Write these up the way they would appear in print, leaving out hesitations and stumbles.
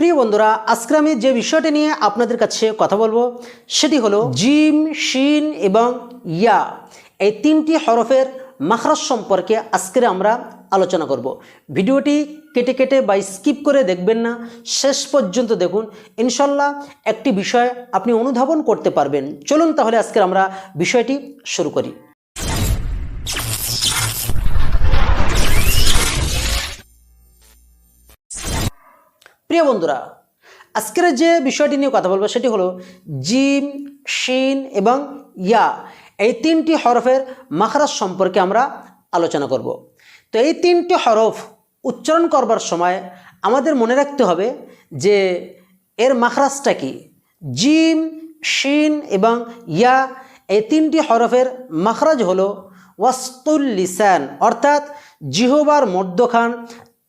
প্রিয় বন্ধুরা, আজকে আমি যে বিষয়টি নিয়ে আপনাদের কাছে কথা বলবো সেটি হলো জিম, শিন এবং ইয়া এই তিনটি হরফের মাখরাজ সম্পর্কে আজকে আমরা আলোচনা করব। ভিডিওটি কেটে কেটে বা স্কিপ করে দেখবেন না, শেষ পর্যন্ত দেখুন। ইনশাল্লাহ একটি বিষয় আপনি অনুধাবন করতে পারবেন। চলুন তাহলে আজকে আমরা বিষয়টি শুরু করি। প্রিয় বন্ধুরা, আজকের যে বিষয়টি নিয়ে কথা বলবো সেটি হলো জিম, শিন এবং ইয়া এই তিনটি হরফের মাখরাজ সম্পর্কে আমরা আলোচনা করব। তো এই তিনটি হরফ উচ্চারণ করবার সময় আমাদের মনে রাখতে হবে যে এর মাখরাজটা কি। জিম, শিন এবং ইয়া এই তিনটি হরফের মাখরাজ হলো ওয়াসতুল লিসান, অর্থাৎ জিহ্বার মধ্যখান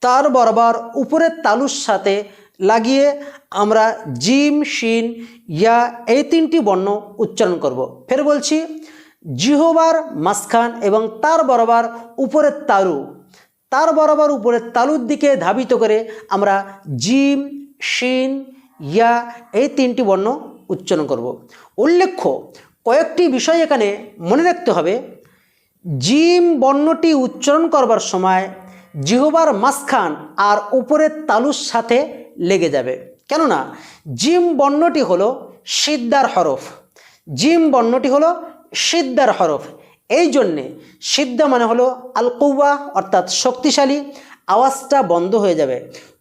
তার বরাবর উপরের তালুর সাথে লাগিয়ে আমরা জিম, শিন, ইয়া এই তিনটি বর্ণ উচ্চারণ করব। ফের বলছি, জিহ্বার মাঝখান এবং তার বরাবর উপরের তালু, তার বরাবর উপরের তালুর দিকে ধাবিত করে আমরা জিম, শিন, ইয়া এই তিনটি বর্ণ উচ্চারণ করব। উল্লেখ্য কয়েকটি বিষয় এখানে মনে রাখতে হবে। জিম বর্ণটি উচ্চারণ করবার সময় জিহ্বার মাঝখান আর উপরের তালুর সাথে লেগে যাবে, কেননা জিম বর্ণটি হলো সিদ্ধার হরফ। জিম বর্ণটি হলো সিদ্ধার হরফ, এই জন্যে সিদ্ধা মানে হলো আল কুওয়া অর্থাৎ শক্তিশালী, আওয়াজটা বন্ধ হয়ে যাবে।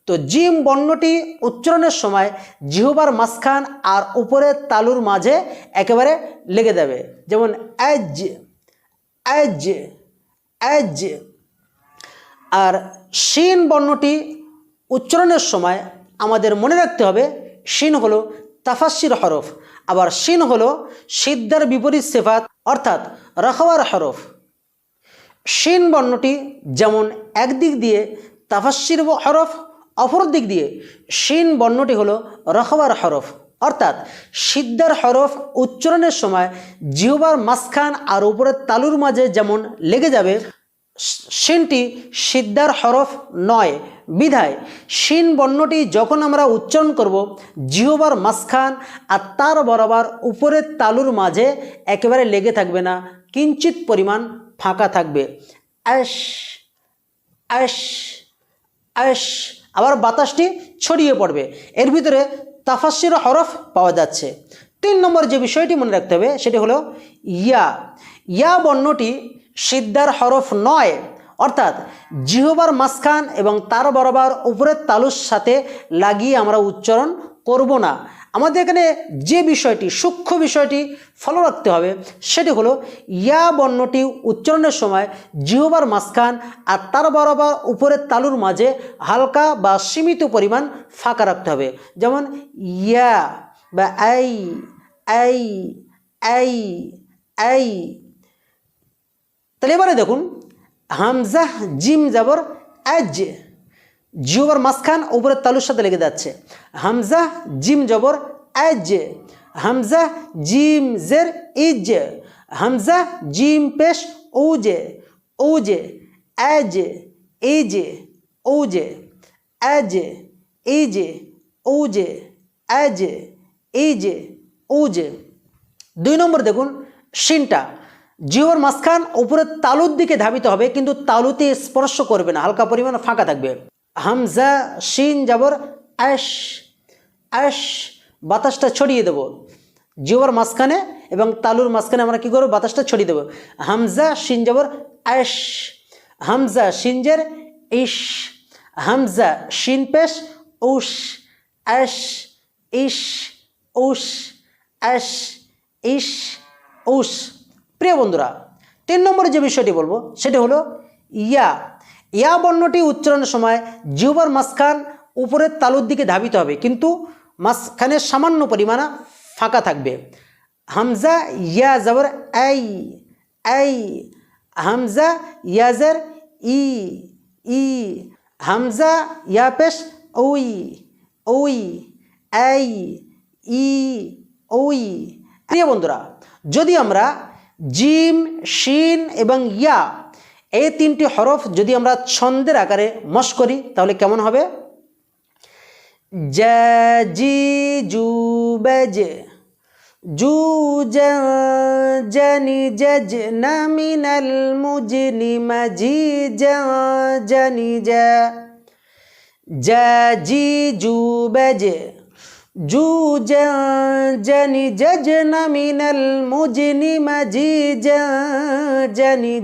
তো জিম বর্ণটি উচ্চারণের সময় জিহ্বার মাঝখান আর উপরের তালুর মাঝে একেবারে লেগে যাবে, যেমন এজ এজ এজ। আর শিন বর্ণটি উচ্চারণের সময় আমাদের মনে রাখতে হবে শিন হলো তাফাসসির হরফ, আবার শিন হলো সিদ্ধার বিপরীত সিফাত অর্থাৎ রাখওয়ার হরফ। শিন বর্ণটি যেমন একদিক দিয়ে তাফাসসির হরফ, অপর দিক দিয়ে শিন বর্ণটি হলো রাখওয়ার হরফ, অর্থাৎ সিদ্ধার হরফ উচ্চারণের সময় জিহ্বার মাঝখান আর উপরের তালুর মাঝে যেমন লেগে যাবে, শিনটি সিদ্ধার হরফ নয় বিধায় শিন বর্ণটি যখন আমরা উচ্চারণ করব জিহ্বার মাঝখান আর তার বরাবর উপরের তালুর মাঝে একেবারে লেগে থাকবে না, কিঞ্চিত পরিমাণ ফাঁকা থাকবে। আশ আশ আশ, আবার বাতাসটি ছড়িয়ে পড়বে, এর ভিতরে তাফাসসির হরফ পাওয়া যাচ্ছে। 3 নম্বর যে বিষয়টি মনে রাখতে হবে সেটি হলো ইয়া। ইয়া বর্ণটি সিদ্ধার হরফ নয়, অর্থাৎ জিহ্বার মাঝখান এবং তার বরাবর উপরের তালুর সাথে লাগিয়ে আমরা উচ্চারণ করব না। আমাদের এখানে যে বিষয়টি, সূক্ষ্ম বিষয়টি ফলো রাখতে হবে সেটি হলো ইয়া বর্ণটি উচ্চারণের সময় জিহ্বার মাঝখান আর তার বরাবর উপরের তালুর মাঝে হালকা বা সীমিত পরিমাণ ফাঁকা রাখতে হবে, যেমন ইয়া বা আই আই আই আই। তাহলে এবারে দেখুন, হামজা জিম জবর আজ, জিহ্বার মাঝখান উপরের তালুর সাথে লেগে যাচ্ছে। হামজা জিম জবর আজ, হামজা জিম জের ইজ, হামজা জিম পেশ ওজে ওজে, আজ ইজে ওজে, আজ ইজে ওজে, আজ ইজে ওজে। 2 নম্বর দেখুন, শিনটা জিহ্বার মাঝখান উপরের তালুর দিকে ধাবিত হবে, কিন্তু তালুতে স্পর্শ করবে না, হালকা পরিমাণ ফাঁকা থাকবে। হামজা শিন জবর আশ আশ, বাতাসটা ছড়িয়ে দেব জিহ্বার মাঝখানে এবং তালুর মাঝখানে আমরা কী করব, বাতাসটা ছড়িয়ে দেব। হামজা শিন জবর আশ, হামজা শিনজের ইশ, হামজা শিন পেশ উশ, আশ ইশ উশ, আশ ইশ উশ। প্রিয় বন্ধুরা, 3 নম্বরে যে বিষয়টি বলবো সেটি হলো ইয়া। ইয়া বর্ণটি উচ্চারণের সময় জিহ্বার মাঝখান উপরের তালুর দিকে ধাবিত হবে, কিন্তু মাঝখানে সামান্য পরিমাণ ফাঁকা থাকবে। হামজা ইয়া জবর আই আই, হামজা ইয়াজের ই ই, হামজা ইয়া পেশ ওই ওই, আই ই ওই। প্রিয় বন্ধুরা, যদি আমরা জিম, শিন এবং ইয়া এই 3টি হরফ যদি আমরা ছন্দের আকারে মশ করি তাহলে কেমন হবে? জি জু বেজে জু জানি জজ না মিনাল মুজনি মাজি জানি জি জু বেজে জু জানি জজ না মিনাল মুজনি মাজি জানি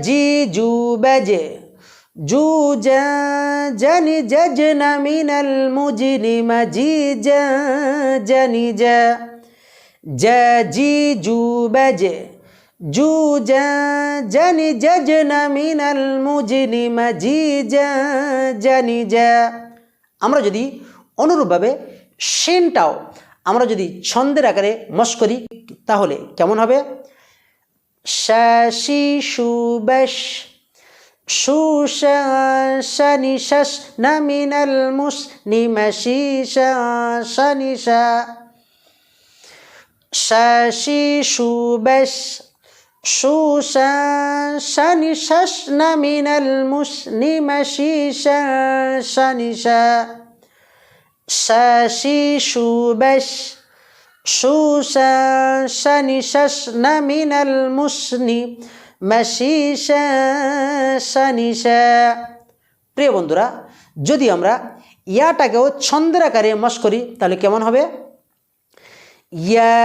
জি জু বেজে জু জানি জজ না মিনাল মুজনি মাজি জানি জি জু বেজে জু জানি জজ না মিনাল মুজনি মাজি জানি আমরা যদি অনুরূপভাবে শিনটাও আমরা যদি ছন্দের আকারে মশ করি তাহলে কেমন হবে? শাশি সুবেশ শু শানি শাস না মিনাল মুসনি মাশি শানি শাশি সুবেশ শু শানি শাস না মিনাল মুসনি মাশি শানি শাশি সুবেশ শু শানি শাস না মিনাল মুসনি মাশি শানি। প্রিয় বন্ধুরা, যদি আমরা ইয়াটাকেও ছন্দের আকারে মশ করি তাহলে কেমন হবে? ইয়া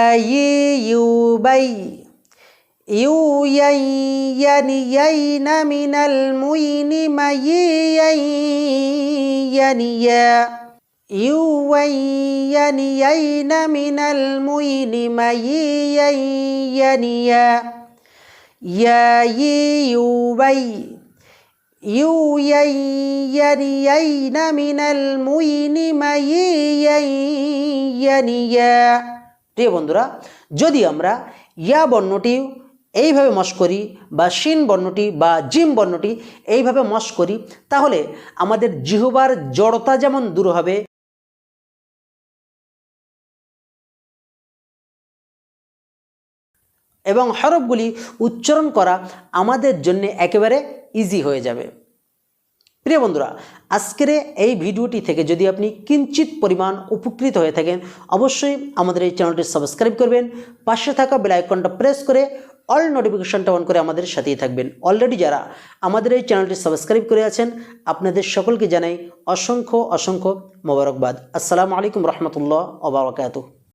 ইউ বাই ইউ ইয়ানি ইয়াইনা মিনাল মুইনি মাইয়ানি ইউ ইয়ানি ইয়াইনা মিনাল মুইনি মাইয়ানি ইউ বাই ইউ ইয়ানি ইয়াইনা মিনাল মুইনি মাইয়ানি। প্রিয় বন্ধুরা, যদি আমরা ইয়া বর্ণটি এইভাবে মশ করি বা শিন বর্ণটি বা জিম বর্ণটি এইভাবে মশ করি তাহলে আমাদের জিহ্বার জড়তা যেমন দূর হবে এবং হরফগুলি উচ্চারণ করা আমাদের জন্য একেবারে ইজি হয়ে যাবে। প্রিয় বন্ধুরা, আজকের এই ভিডিওটি থেকে যদি আপনি কিঞ্চিত পরিমাণ উপকৃত হয়ে থাকেন অবশ্যই আমাদের এই চ্যানেলটি সাবস্ক্রাইব করবেন, পাশে থাকা বেল আইকনটা প্রেস করে অল নোটিফিকেশনটা অন করে আমাদের সাথেই থাকবেন। অলরেডি যারা আমাদের এই চ্যানেলটি সাবস্ক্রাইব করে আছেন আপনাদের সকলকে জানাই অসংখ্য অসংখ্য মোবারকবাদ। আসসালামু আলাইকুম রহমতুল্লাহ ওয়া বারাকাতুহু।